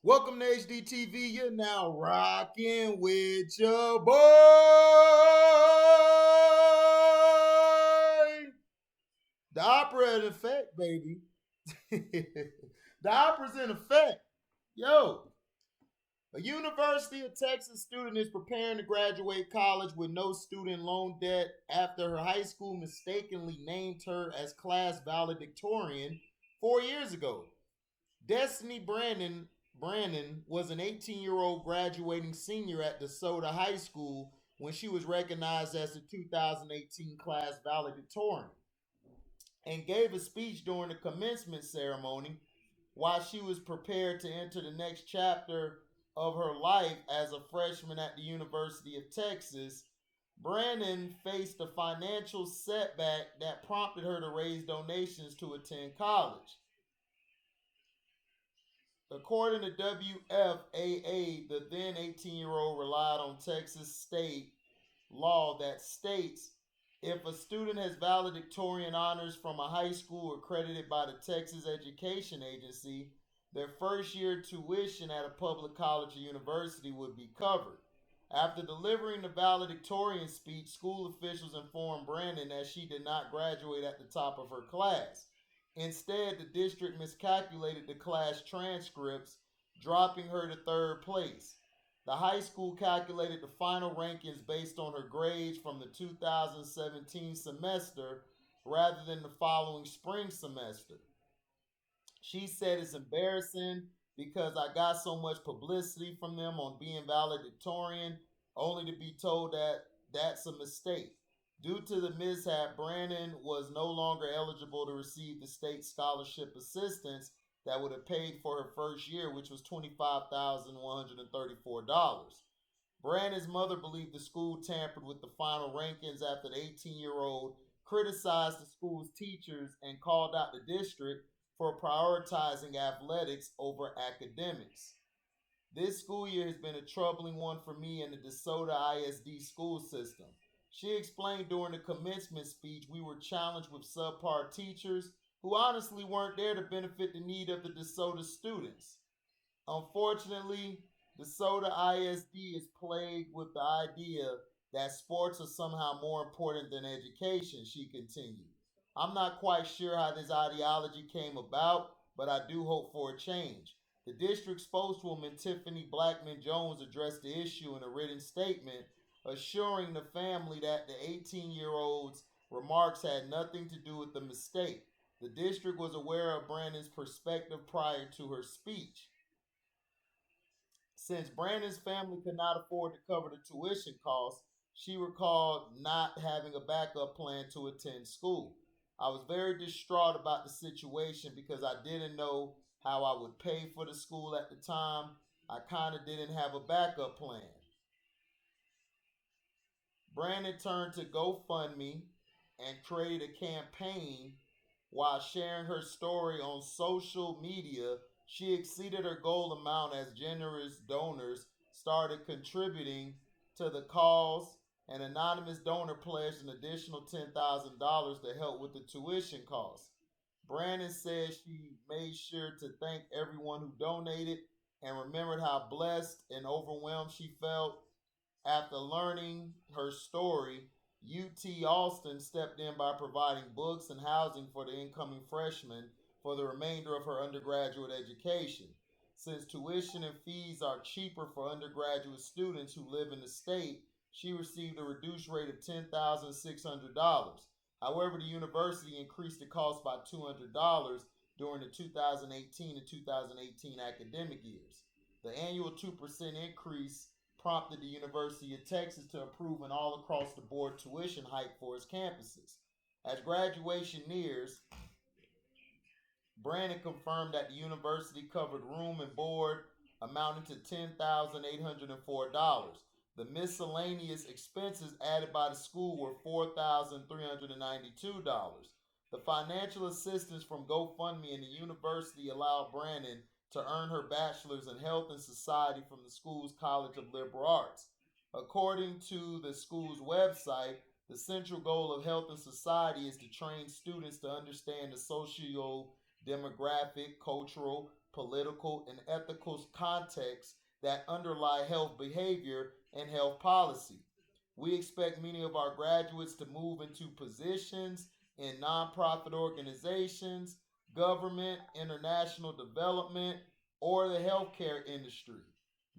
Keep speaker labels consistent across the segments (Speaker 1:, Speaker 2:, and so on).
Speaker 1: Welcome to HDTV. You're now rocking with your boy. The opera in effect, baby. The opera's in effect. Yo, a University of Texas student is preparing to graduate college with no student loan debt after her high school mistakenly named her as class valedictorian 4 years ago. Destiny Brandon was an 18-year-old graduating senior at DeSoto High School when she was recognized as the 2018 class valedictorian and gave a speech during the commencement ceremony while she was prepared to enter the next chapter of her life as a freshman at the University of Texas. Brandon faced a financial setback that prompted her to raise donations to attend college. According to WFAA, the then 18-year-old relied on Texas state law that states if a student has valedictorian honors from a high school accredited by the Texas Education Agency, their first year tuition at a public college or university would be covered. After delivering the valedictorian speech, school officials informed Brandon that she did not graduate at the top of her class. Instead, the district miscalculated the class transcripts, dropping her to third place. The high school calculated the final rankings based on her grades from the 2017 semester rather than the following spring semester. She said it's embarrassing because I got so much publicity from them on being valedictorian, only to be told that that's a mistake. Due to the mishap, Brandon was no longer eligible to receive the state scholarship assistance that would have paid for her first year, which was $25,134. Brandon's mother believed the school tampered with the final rankings after the 18-year-old criticized the school's teachers and called out the district for prioritizing athletics over academics. This school year has been a troubling one for me in the DeSoto ISD school system. She explained during the commencement speech we were challenged with subpar teachers who honestly weren't there to benefit the need of the DeSoto students. Unfortunately, DeSoto ISD is plagued with the idea that sports are somehow more important than education, she continued. I'm not quite sure how this ideology came about, but I do hope for a change. The district spokeswoman Tiffany Blackman Jones addressed the issue in a written statement, assuring the family that the 18-year-old's remarks had nothing to do with the mistake. The district was aware of Brandon's perspective prior to her speech. Since Brandon's family could not afford to cover the tuition costs, she recalled not having a backup plan to attend school. I was very distraught about the situation because I didn't know how I would pay for the school at the time. I kind of didn't have a backup plan. Brandon turned to GoFundMe and created a campaign while sharing her story on social media. She exceeded her goal amount as generous donors started contributing to the cause. An anonymous donor pledged an additional $10,000 to help with the tuition costs. Brandon said she made sure to thank everyone who donated and remembered how blessed and overwhelmed she felt after learning her story. UT Austin stepped in by providing books and housing for the incoming freshmen for the remainder of her undergraduate education. Since tuition and fees are cheaper for undergraduate students who live in the state, she received a reduced rate of $10,600. However, the university increased the cost by $200 during the 2018 and 2018 academic years. The annual 2% increase prompted the University of Texas to approve an all across the board tuition hike for its campuses. As graduation nears, Brandon confirmed that the university covered room and board amounting to $10,804. The miscellaneous expenses added by the school were $4,392. The financial assistance from GoFundMe and the university allowed Brandon to earn her bachelor's in health and society from the school's College of Liberal Arts. According to the school's website, the central goal of health and society is to train students to understand the socio demographic, cultural, political, and ethical contexts that underlie health behavior and health policy. We expect many of our graduates to move into positions in nonprofit organizations, government, international development, or the healthcare industry.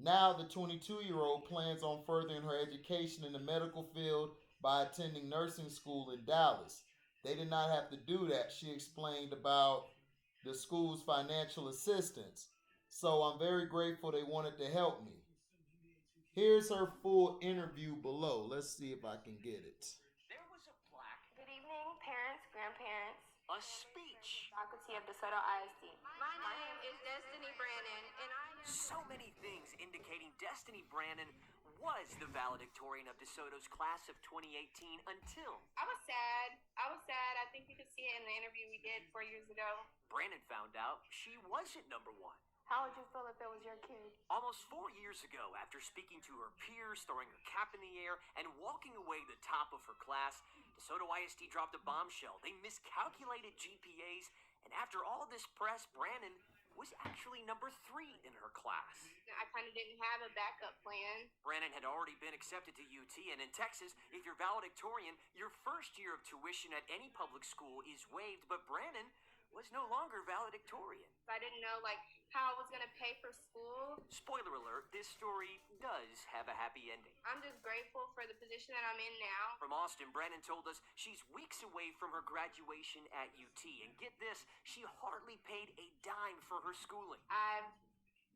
Speaker 1: Now, the 22-year-old plans on furthering her education in the medical field by attending nursing school in Dallas. They did not have to do that. She explained about the school's financial assistance. So I'm very grateful they wanted to help me. Here's her full interview below. Let's see if I can get it.
Speaker 2: There was a plaque. Good evening, parents, grandparents. A speech. Faculty of DeSoto ISD.
Speaker 3: My name is Destiny Brannon, and I am...
Speaker 2: So many things indicating Destiny Brannon was the valedictorian of DeSoto's class of 2018 until...
Speaker 3: I was sad. I think you could see it in the interview we did 4 years ago.
Speaker 2: Brannon found out she wasn't number one.
Speaker 3: How would you feel if it was your kid?
Speaker 2: Almost 4 years ago, after speaking to her peers, throwing her cap in the air, and walking away the top of her class, DeSoto ISD dropped a bombshell. They miscalculated GPAs, and after all this press, Brannon was actually number 3 in her class.
Speaker 3: I kind of didn't have a backup plan.
Speaker 2: Brannon had already been accepted to UT, and in Texas, if you're valedictorian, your first year of tuition at any public school is waived, but Brannon was no longer valedictorian.
Speaker 3: I didn't know how I was going to pay for school.
Speaker 2: Spoiler alert, this story does have a happy ending.
Speaker 3: I'm just grateful for the position that I'm in now.
Speaker 2: From Austin, Brannon told us she's weeks away from her graduation at UT. And get this, she hardly paid a dime for her schooling.
Speaker 3: I've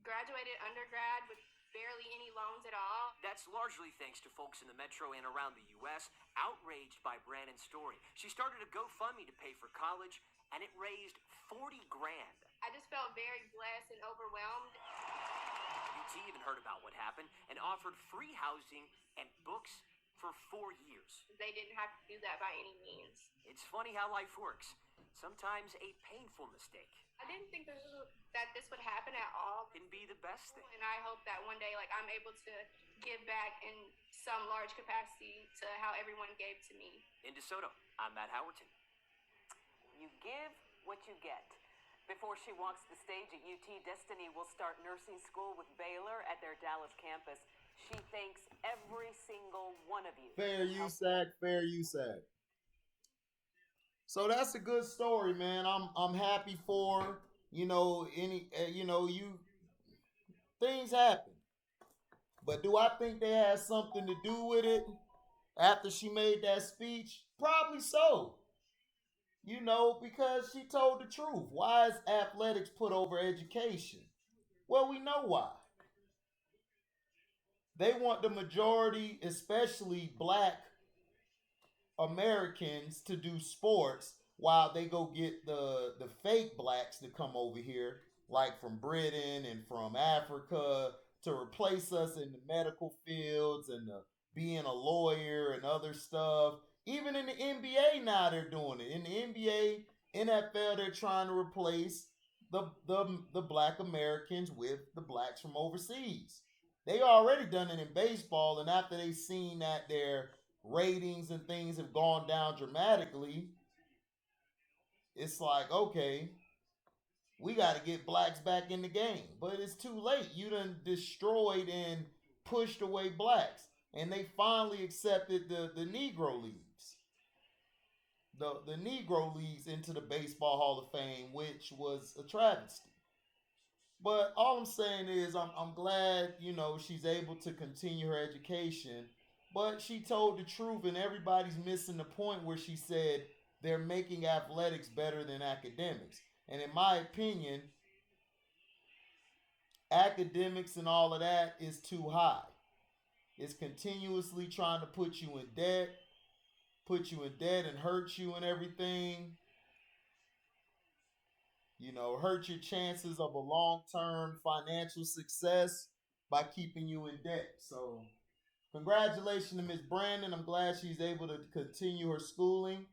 Speaker 3: graduated undergrad with barely any loans at all.
Speaker 2: That's largely thanks to folks in the metro and around the U.S. outraged by Brannon's story. She started a GoFundMe to pay for college, and it raised $40,000.
Speaker 3: I just felt very blessed and overwhelmed.
Speaker 2: UT even heard about what happened and offered free housing and books for 4 years.
Speaker 3: They didn't have to do that by any means.
Speaker 2: It's funny how life works. Sometimes a painful mistake
Speaker 3: I didn't think that this would happen at all.
Speaker 2: can be the best thing.
Speaker 3: And I hope that one day, I'm able to give back in some large capacity to how everyone gave to me.
Speaker 2: In DeSoto, I'm Matt Howerton.
Speaker 4: You give what you get. Before she walks the stage at UT, Destiny will start nursing school with Baylor at their Dallas campus. She thanks every single one of you.
Speaker 1: Fair use, Zach. Fair use, Zach. So that's a good story, man. I'm happy for her. Things happen. But do I think they had something to do with it after she made that speech? Probably so. Because she told the truth. Why is athletics put over education? Well, we know why. They want the majority, especially black Americans, to do sports while they go get the fake blacks to come over here, like from Britain and from Africa, to replace us in the medical fields and being a lawyer and other stuff. Even in the NBA now they're doing it. In the NBA, NFL, they're trying to replace the black Americans with the blacks from overseas. They already done it in baseball, and after they seen that their ratings and things have gone down dramatically, it's like, okay, we got to get blacks back in the game. But it's too late. You done destroyed and pushed away blacks. And they finally accepted the Negro Leagues. The Negro Leagues into the Baseball Hall of Fame, which was a travesty. But all I'm saying is I'm glad, she's able to continue her education. But she told the truth, and everybody's missing the point where she said they're making athletics better than academics. And in my opinion, academics and all of that is too high. It's continuously trying to put you in debt and hurt you and everything. Hurt your chances of a long-term financial success by keeping you in debt. So, congratulations to Miss Brannon. I'm glad she's able to continue her schooling.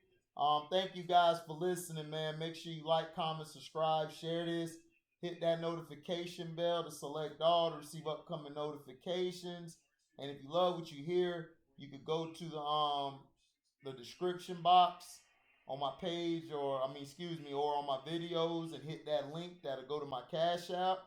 Speaker 1: Thank you guys for listening, man. Make sure you like, comment, subscribe, share this. Hit that notification bell to select all to receive upcoming notifications. And if you love what you hear, you could go to the description box on my page, or or on my videos, and hit that link that'll go to my Cash App.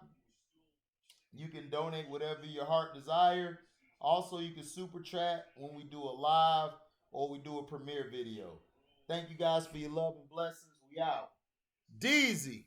Speaker 1: You can donate whatever your heart desire. Also, you can super chat when we do a live or we do a premiere video. Thank you guys for your love and blessings. We out. Deezy.